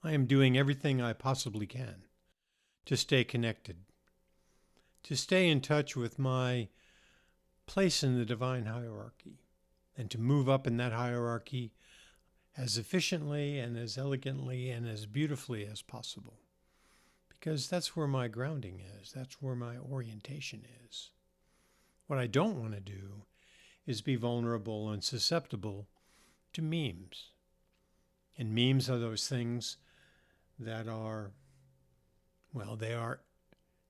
I am doing everything I possibly can to stay connected, to stay in touch with my place in the divine hierarchy, and to move up in that hierarchy as efficiently and as elegantly and as beautifully as possible. Because that's where my grounding is, that's where my orientation is. What I don't want to do is be vulnerable and susceptible to memes. And memes are those things that are, well, they are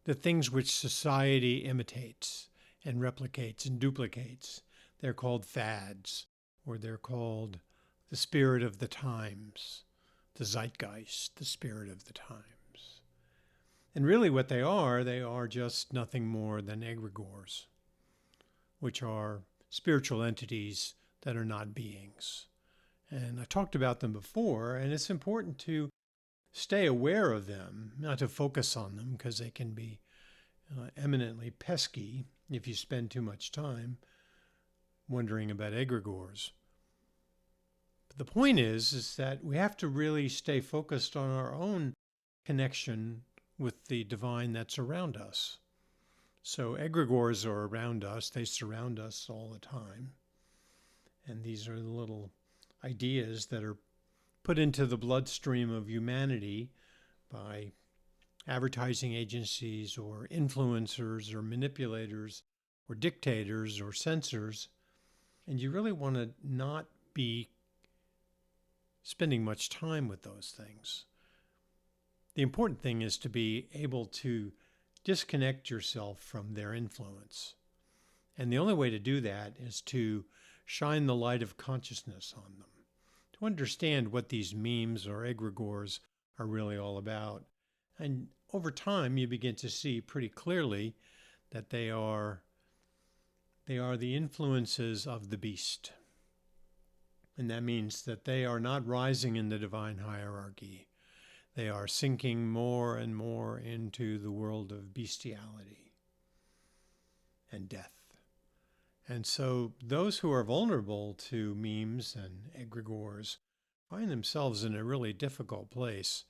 the things which society imitates and replicates and duplicates. They're called fads, or they're called the spirit of the times, the zeitgeist, the spirit of the times. And really what they are just nothing more than egregores, which are spiritual entities that are not beings. And I talked about them before, and it's important to stay aware of them, not to focus on them, because they can be eminently pesky if you spend too much time wondering about egregores. But the point is that we have to really stay focused on our own connection with the divine that's around us. So egregores are around us, they surround us all the time. And these are the little ideas that are put into the bloodstream of humanity by advertising agencies or influencers or manipulators or dictators or censors. And you really want to not be spending much time with those things. The important thing is to be able to disconnect yourself from their influence. And the only way to do that is to shine the light of consciousness on them, to understand what these memes or egregores are really all about. And over time, you begin to see pretty clearly that they are the influences of the beast. And that means that they are not rising in the divine hierarchy. They are sinking more and more into the world of bestiality and death. And so those who are vulnerable to memes and egregores find themselves in a really difficult place.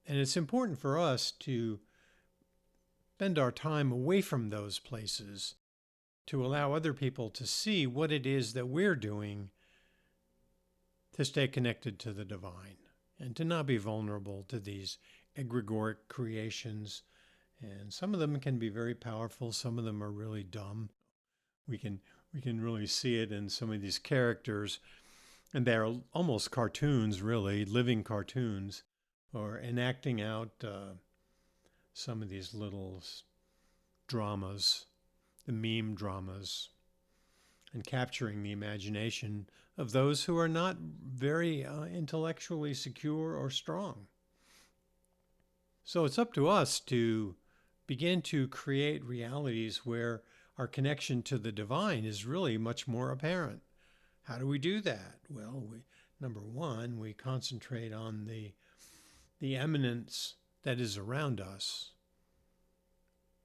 And it's important for us to spend our time away from those places to allow other people to see what it is that we're doing to stay connected to the divine and to not be vulnerable to these egregoric creations. And some of them can be very powerful. Some of them are really dumb. We can really see it in some of these characters, and they're almost cartoons, really, living cartoons, or enacting out some of these little dramas, the meme dramas, and capturing the imagination of those who are not very intellectually secure or strong. So it's up to us to begin to create realities where our connection to the divine is really much more apparent. How do we do that? Well, number one, we concentrate on the eminence that is around us,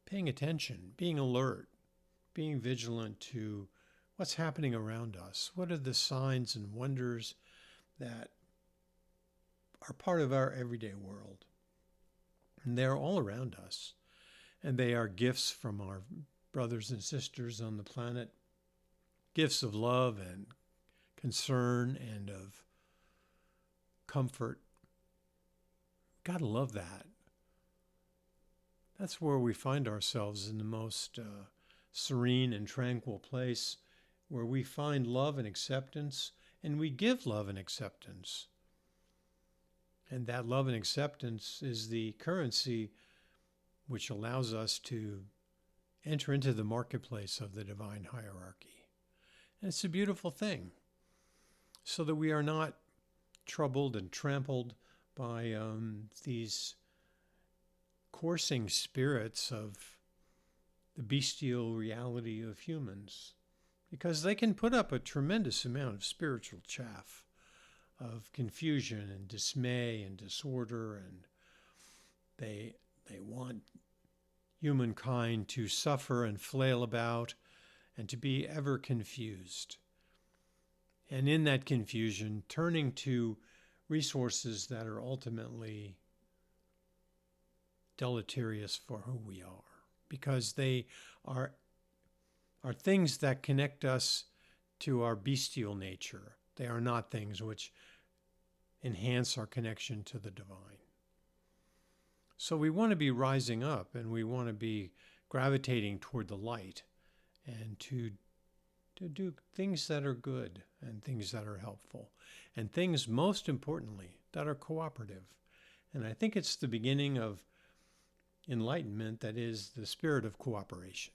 paying attention, being alert, being vigilant to what's happening around us. What are the signs and wonders that are part of our everyday world? And they're all around us. And they are gifts from our brothers and sisters on the planet, gifts of love and concern and of comfort. Gotta love that. That's where we find ourselves, in the most serene and tranquil place, where we find love and acceptance, and we give love and acceptance. And that love and acceptance is the currency which allows us to enter into the marketplace of the divine hierarchy. And it's a beautiful thing, so that we are not troubled and trampled by these coursing spirits of the bestial reality of humans, because they can put up a tremendous amount of spiritual chaff, of confusion and dismay and disorder, and they want humankind to suffer and flail about and to be ever confused. And in that confusion, turning to resources that are ultimately deleterious for who we are, because they are things that connect us to our bestial nature. They are not things which enhance our connection to the divine. So we want to be rising up, and we want to be gravitating toward the light, and to do things that are good and things that are helpful, and things, most importantly, that are cooperative. And I think it's the beginning of enlightenment, that is the spirit of cooperation.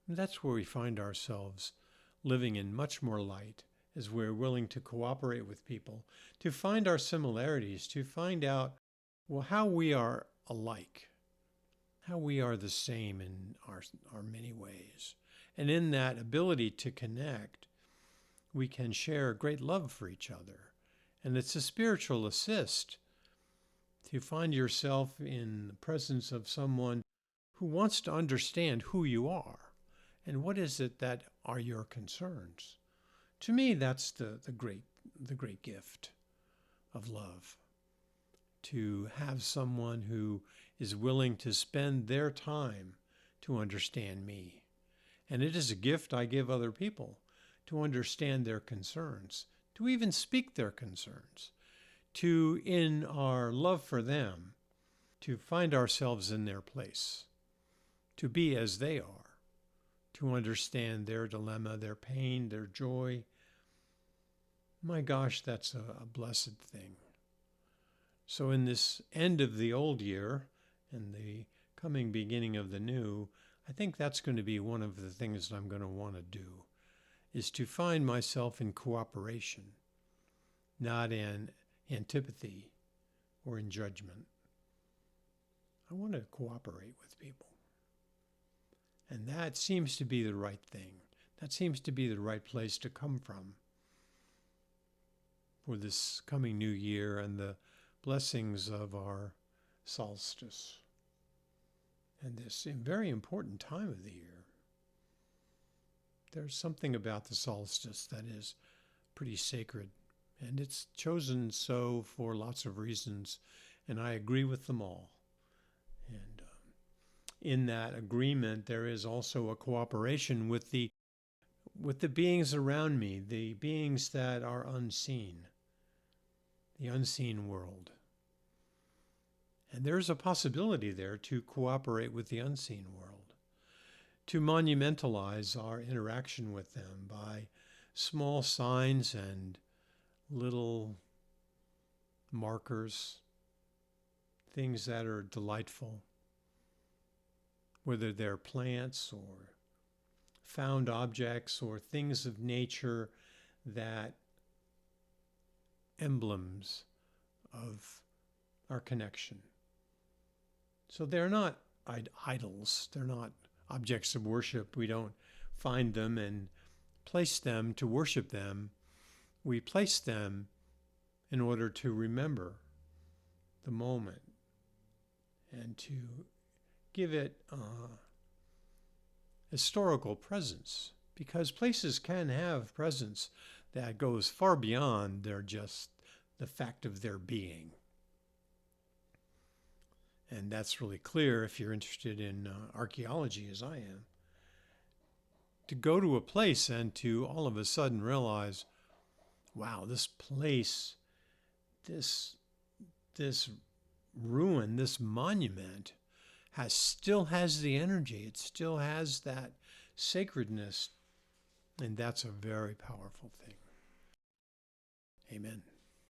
And that's where we find ourselves living in much more light, as we're willing to cooperate with people, to find our similarities, to find out, well, how we are alike, how we are the same in our many ways. And in that ability to connect, we can share great love for each other. And it's a spiritual assist to find yourself in the presence of someone who wants to understand who you are and what is it that are your concerns. To me, that's the great gift of love, to have someone who is willing to spend their time to understand me. And it is a gift I give other people, to understand their concerns, to even speak their concerns, to, in our love for them, to find ourselves in their place, to be as they are, to understand their dilemma, their pain, their joy. My gosh, that's a blessed thing. So in this end of the old year and the coming beginning of the new, I think that's going to be one of the things that I'm going to want to do, is to find myself in cooperation, not in antipathy or in judgment. I want to cooperate with people. And that seems to be the right thing. That seems to be the right place to come from for this coming new year and the blessings of our solstice and this very important time of the year. There's something about the solstice that is pretty sacred, and it's chosen so for lots of reasons, and I agree with them all. And in that agreement, there is also a cooperation with the beings around me, the beings that are unseen, the unseen world. And there's a possibility there to cooperate with the unseen world, to monumentalize our interaction with them by small signs and little markers, things that are delightful, whether they're plants or found objects or things of nature, that emblems of our connection. So they're not idols. They're not objects of worship. We don't find them and place them to worship them. We place them in order to remember the moment and to give it historical presence, because places can have presence that goes far beyond their just the fact of their being. And that's really clear if you're interested in archaeology, as I am. To go to a place and to all of a sudden realize, wow, this place, this ruin, this monument still has the energy. It still has that sacredness. And that's a very powerful thing. Amen.